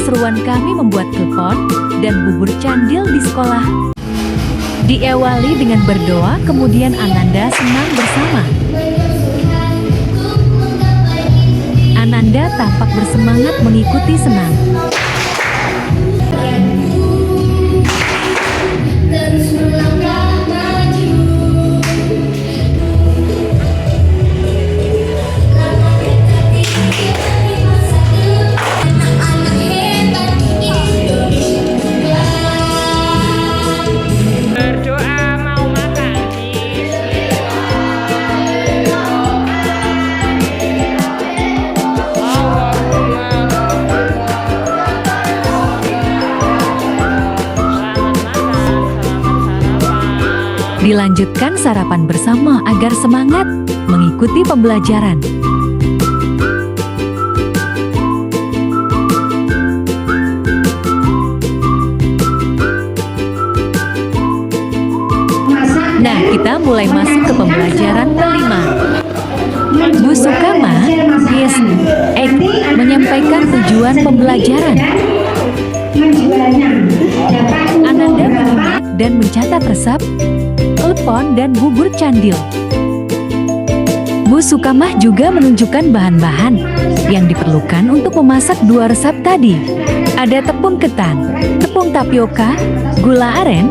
keseruan kami membuat klepon dan bubur candil di sekolah. Diawali dengan berdoa, kemudian Ananda senang bersama. Ananda tampak bersemangat mengikuti senam. Dilanjutkan sarapan bersama agar semangat mengikuti pembelajaran. Nah, kita mulai masuk ke pembelajaran kelima. Bu Sukama, yes, menyampaikan tujuan pembelajaran. Ananda menyimak dan mencatat resep, klepon dan bubur candil. Bu Sukamah juga menunjukkan bahan-bahan yang diperlukan untuk memasak dua resep tadi. Ada tepung ketan, tepung tapioka, gula aren,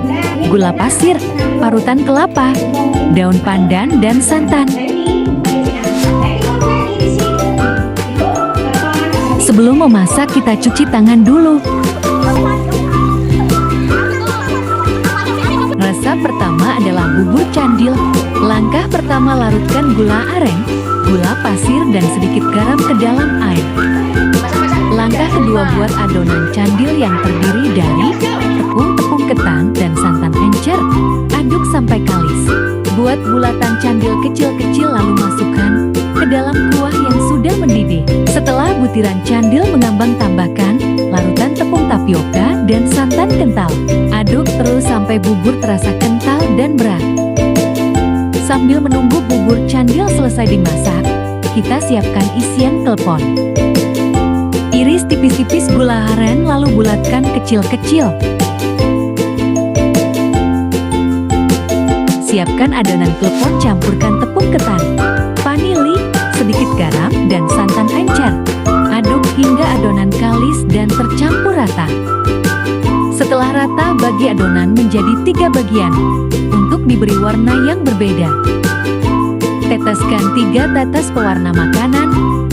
gula pasir, parutan kelapa, daun pandan, dan santan. Sebelum memasak, kita cuci tangan dulu. Resep pertama adalah bubur candil. Langkah pertama, larutkan gula aren, gula pasir, dan sedikit garam ke dalam air. Langkah kedua, buat adonan candil yang terdiri dari tepung ketan, dan santan encer. Aduk sampai kalis. Buat bulatan candil kecil-kecil lalu masukkan ke dalam kuah yang sudah mendidih. Setelah butiran candil mengambang, tambahkan larutan tepung tapioka dan santan kental. Aduk terus sampai bubur terasa kental dan berat. Sambil menunggu bubur candil selesai dimasak, kita siapkan isian klepon. Iris tipis-tipis gula aren lalu bulatkan kecil-kecil. Siapkan adonan klepon, campurkan tepung ketan, vanili, sedikit garam, dan santan encer. Aduk hingga adonan kalis dan tercampur rata. Setelah rata, bagi adonan menjadi 3 bagian untuk diberi warna yang berbeda. Teteskan 3 tetes pewarna makanan,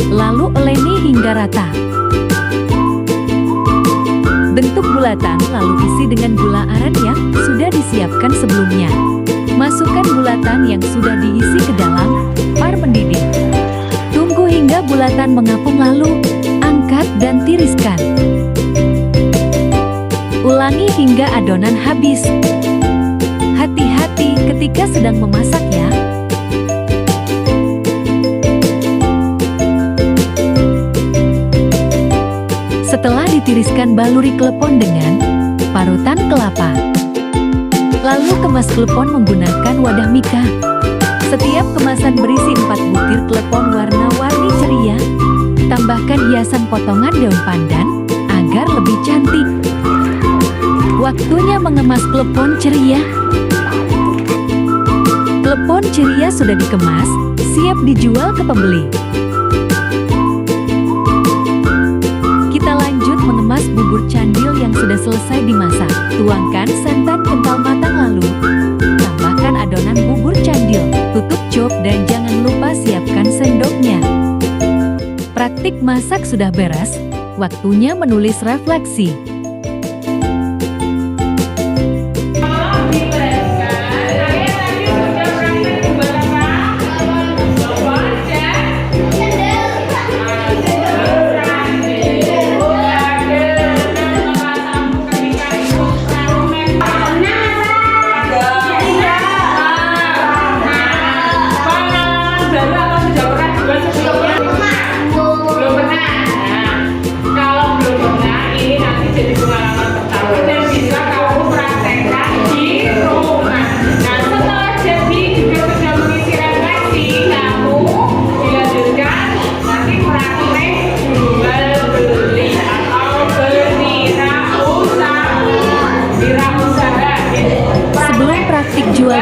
lalu eleni hingga rata. Bentuk bulatan lalu isi dengan gula aren yang sudah disiapkan sebelumnya. Masukkan bulatan yang sudah diisi ke dalam par mendidih. Tunggu hingga bulatan mengapung lalu angkat dan tiriskan. Ulangi hingga adonan habis. Hati-hati ketika sedang memasak ya. Setelah ditiriskan, baluri klepon dengan parutan kelapa. Lalu kemas klepon menggunakan wadah mika. Setiap kemasan berisi 4 butir klepon warna-warni ceria. Tambahkan hiasan potongan daun pandan agar lebih cantik. Waktunya mengemas klepon ceria. Klepon ceria sudah dikemas, siap dijual ke pembeli. Kita lanjut mengemas bubur candil yang sudah selesai dimasak. Tuangkan santan kental matang lalu tambahkan adonan bubur candil. Tutup jok dan jangan lupa siapkan sendoknya. Praktik masak sudah beres, waktunya menulis refleksi. Belum pernah. Nah, kalau belum pernah ini nanti jadi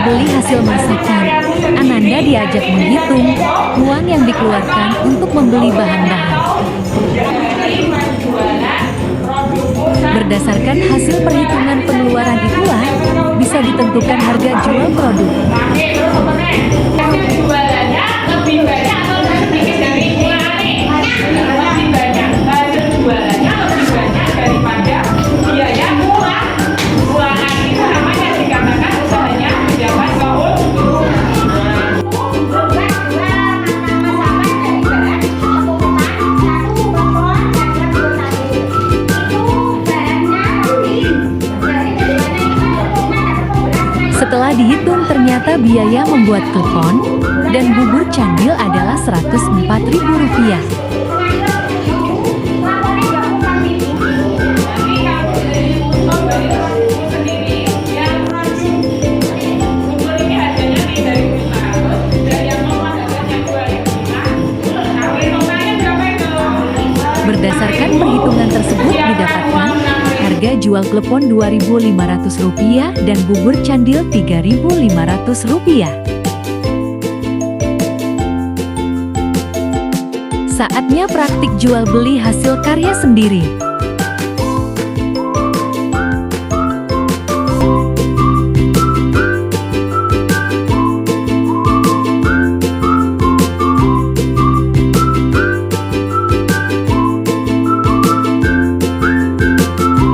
beli hasil masakan, Ananda diajak menghitung uang yang dikeluarkan untuk membeli bahan-bahan. Berdasarkan hasil perhitungan pengeluaran itulah bisa ditentukan harga jual produk. Jualannya lebih banyak atau sedikit dari jualannya? Lebih banyak. Jualannya lebih banyak daripada biaya murah. Murahan itu namanya dikatakan usahanya mendapat keuntungan. Setelah dihitung ternyata biaya membuat klepon dan bubur candil adalah Rp104.000. Berdasarkan perhitungan tersebut didapatkan harga jual klepon Rp2.500 dan bubur candil Rp3.500. Saatnya praktik jual beli hasil karya sendiri.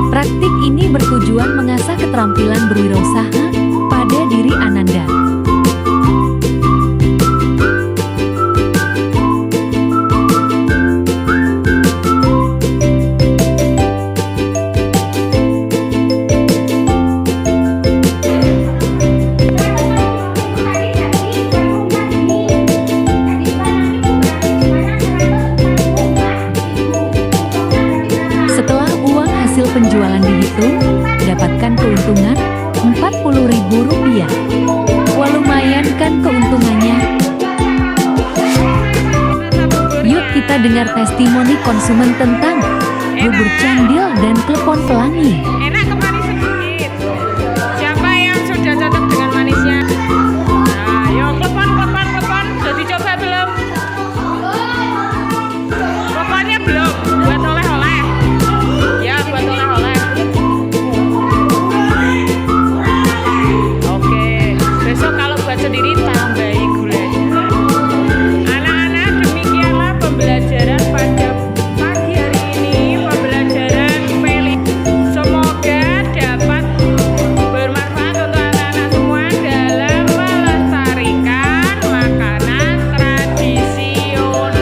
Praktik ini bertujuan mengasah keterampilan berwirausaha pada diri Ananda. Setelah uang hasil penjualan dihitung, dapatkan keuntungan Rp40.000. Wah, lumayan kan keuntungannya? Yuk kita dengar testimoni konsumen tentang bubur candil dan klepon pelangi. Enak ke manis sedikit. Siapa yang sudah cocok dengan manisnya? Nah, yuk klepon. Sudah dicoba belum? Kleponnya belum. Buat oleh-oleh. Ya, buat oleh-oleh. Oke, besok kalau buat sendiri tambahi gulanya. Anak-anak, demikianlah pembelajaran pada pagi hari ini, pembelajaran Meli. Semoga dapat bermanfaat untuk anak-anak semua dalam melestarikan makanan tradisional.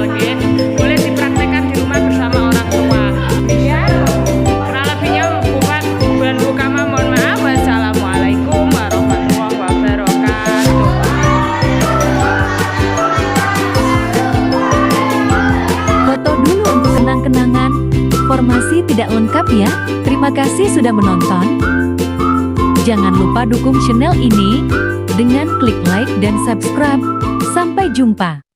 Oke, boleh dipraktekkan di rumah bersama orang tua. Ya, kurang lebihnya bukan Bukama, mohon maaf. Wassalamualaikum warahmatullahi wabarakatuh. Foto dulu untuk kenang-kenangan. Informasi tidak lengkap ya. Terima kasih sudah menonton. Jangan lupa dukung channel ini dengan klik like dan subscribe. Sampai jumpa.